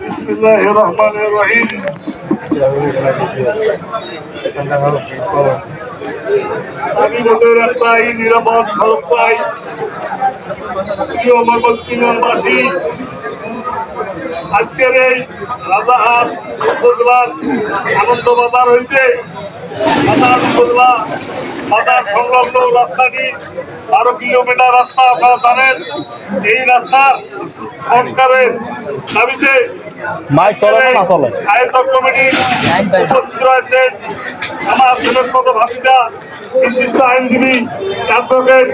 বিসমিল্লাহির রহমানির রহিম। আমি নতুন একটাই নিরাপদ সড়ক চাই। প্রিয় ময়মনসিংহবাসী, আজকের এই রাজারহাট উপজেলার আনন্দ বাজার হইতে বাজার উপজেলা বাজার সংলগ্ন রাস্তাটি 12 কিলোমিটার রাস্তা। আপনারা জানেন, এই রাস্তার সংস্কারের দাবিতে আয়োজক কমিটি উপস্থিত রয়েছেন আমার শ্রেষ্ঠত ভাতিজা বিশিষ্ট আইনজীবী অ্যাডভোকেট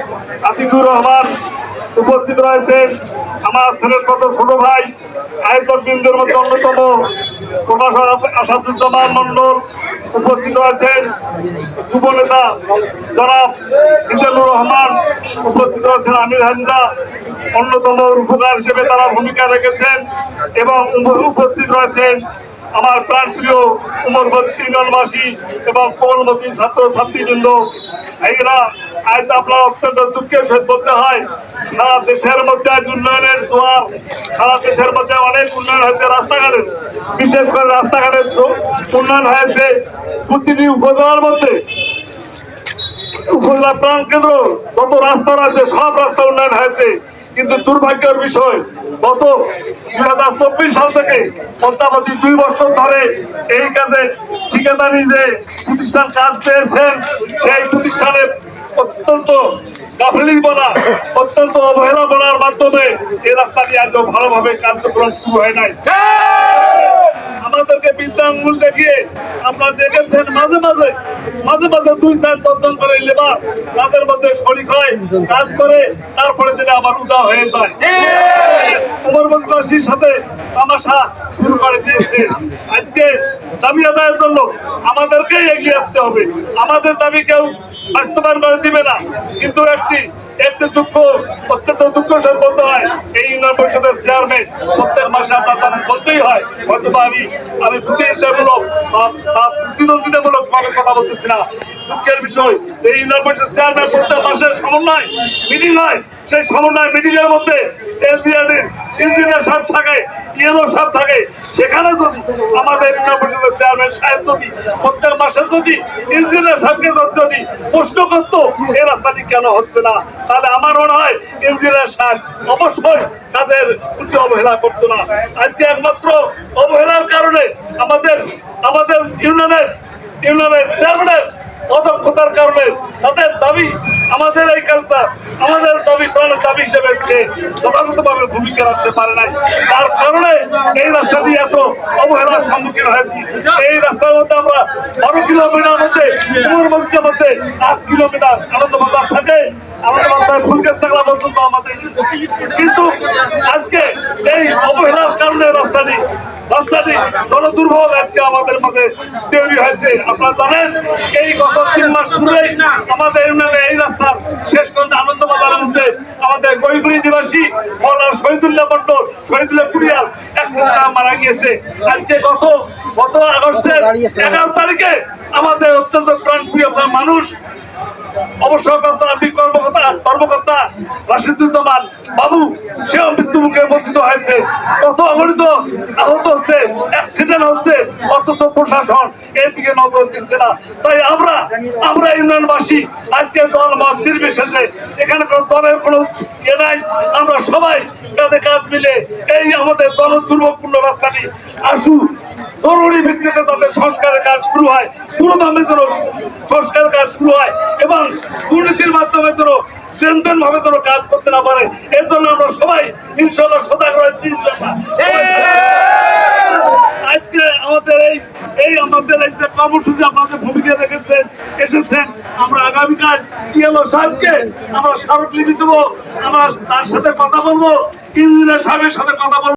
আতিকুর রহমান, উপস্থিত রয়েছেন আমার শ্রেষ্ঠত ছোট ভাই আয়োজক বৃন্দের মধ্যে অন্যতম প্রফেসর আসাদুজ্জামান মন্ডল, উপস্থিত রয়েছেন যুব নেতা জনাব সিজানুর রহমান, উপস্থিত রয়েছেন আমির হামজা, অন্যতম উপকার হিসেবে তারা ভূমিকা রেখেছেন, এবং উপস্থিত রয়েছেন আমার প্রাণপ্রিয় উমরগঞ্জ ইউনিয়নবাসী এবং কোমলমতি ছাত্রছাত্রীবৃন্দ। এরা আজ আপনার অত্যন্ত দুঃখের সহিত বলতে হয়, সারা দেশের মধ্যে আজ উন্নয়নের জোয়ার, সারা দেশের মধ্যে অনেক উন্নয়ন হয়েছে রাস্তাঘাটের, বিশেষ করে রাস্তাঘাটের উন্নয়ন হয়েছে প্রতিটি উপজেলার মধ্যে। উপজেলা প্রাণ কেন্দ্র যত রাস্তা রয়েছে সব রাস্তা উন্নয়ন হয়েছে, কিন্তু দুর্ভাগ্যের বিষয় গত 2024 সাল থেকে অদ্যাবধি 2 বছর ধরে এই কাজে ঠিকাদারি যে প্রতিষ্ঠান কাজ পেয়েছেন, সেই প্রতিষ্ঠানের অত্যন্ত গাফিলতি বলা, অত্যন্ত অবহেলা বলার মাধ্যমে এই রাস্তাটি আজও ভালোভাবে কার্যক্রম শুরু হয় নাই। আমাদেরকে বিদ্যাঙ্গুল দেখিয়ে আপনারা দেখেছেন মাঝে মাঝে 2-4 জন করে লেবার তাদের মধ্যে শরিক হয়, কাজ করে, তারপরে দিনে আবার উদা হয়ে যায়। উমরগঞ্জবাসীর সাথে তামাশা শুরু করে দিয়েছে। আজকে দাবি আদায়ের জন্য আমাদেরকেই এগিয়ে আসতে হবে। আমাদের দাবি কেউ বাস্তবায়ন করে দিবে না, কিন্তু একটি দুঃখ, অত্যন্ত দুঃখ সহ বলতে হয়, এই ইউনিয়ন পরিষদের চেয়ারম্যান প্রত্যেক মাসে আপনার বলতেই হয়, হয়তো আমি প্রতিদ্বন্দ্বিতামূলক ভাবে কথা বলতেছি না। দুঃখের বিষয়, এই ইউনিয়ন পরিষদ চেয়ারম্যান প্রত্যেক মাসে সমন্বয় মিটিং হয়, সেই সমন্বয় মিটিং এর মধ্যে ইঞ্জিনিয়ার সাহেব থাকে, ইএলও সাহেব থাকে। সেখানে যদি আমাদের ইউনিয়ন পরিষদের চেয়ারম্যান সাহেব যদি প্রত্যেক মাসে যদি ইঞ্জিনিয়ার সাহেবকে যদি প্রশ্ন করতো এই রাস্তাটি কেন হচ্ছে না, তাহলে আমার মনে হয় ইঞ্জিনিয়ার সাহেব অবশ্যই কাজের প্রতি অবহেলা করতো না। আজকে একমাত্র অবহেলার কারণে আমাদের ইউনিয়নের চেয়ারম্যানের অদক্ষতার কারণে তাদের দাবি, আমাদের এই কাজটা আমাদের দাবি প্রাণের দাবি হিসেবে সে যথাযথভাবে ভূমিকা রাখতে পারে নাই। তার কারণে এই রাস্তাটি এত অবহেলার সম্মুখীন হয়েছি। এই রাস্তার মধ্যে আমরা 12 কিলোমিটার মধ্যে উমরগঞ্জের মধ্যে 8 কিলোমিটার আনন্দবাজার থাকে, আনন্দবাজার ফুলগাছ থাকলা পর্যন্ত আমাদের, কিন্তু আজকে এই অবহেলার কারণে রাস্তাটি জনদুর্ভোগ আজকে আমাদের মাঝে তৈরি হয়েছে। আপনারা জানেন, এই গত 3 মাস পূর্বেই আমাদের ইউনিয়নে এই রাস্তার শেষ পর্যন্ত আনন্দবাজারের মধ্যে আমাদের গৈগুড়ি নিবাসী মৌলানা শহীদুল্লাহ মন্ডল, শহীদুল্লাহ কুরিয়াল অ্যাক্সিডেন্টে মারা গিয়েছে। আজকে গত আগস্টের 11 তারিখে আমাদের অত্যন্ত প্রাণপ্রিয় মানুষ অবসরকর্তা কর্মকর্তা রাশিদুজ্জামান বাবু, সেও মৃত্যু মুখে পতিত হয়েছে। কত অগণিত আহত হচ্ছে, অ্যাক্সিডেন্ট হচ্ছে, অথচ প্রশাসন এর দিকে নজর দিচ্ছে না। তাই আমরা ইউনিয়নবাসী আজকে দল মত নির্বিশেষে, এখানে কোনো দলের কোনো ইয়ে নাই, আমরা সবাই কাঁধে কাঁধ মিলে এই আমাদের জনদুর্ভোগপূর্ণ রাস্তাটি জরুরি ভিত্তিতে তাদের সংস্কারের কাজ শুরু হয়, পুরোদমে যেন সংস্কারের কাজ শুরু হয় এবং দুর্নীতির মাধ্যমে যেন চেনদেন ভাবে যেন কাজ করতে না পারে, এর জন্য আমরা সবাই ইনশাআল্লাহ সজাগ রয়েছি। আজকে আমাদের এই যে কর্মসূচি আপনাদের ভূমিকা এসেছেন, আমরা আগামীকাল ইএলও সাহেবকে আমরা স্মারকলিপি দেবো, আমরা তার সাথে কথা বলবো, ইঞ্জিনিয়ার সাহেবের সাথে কথা বলবো।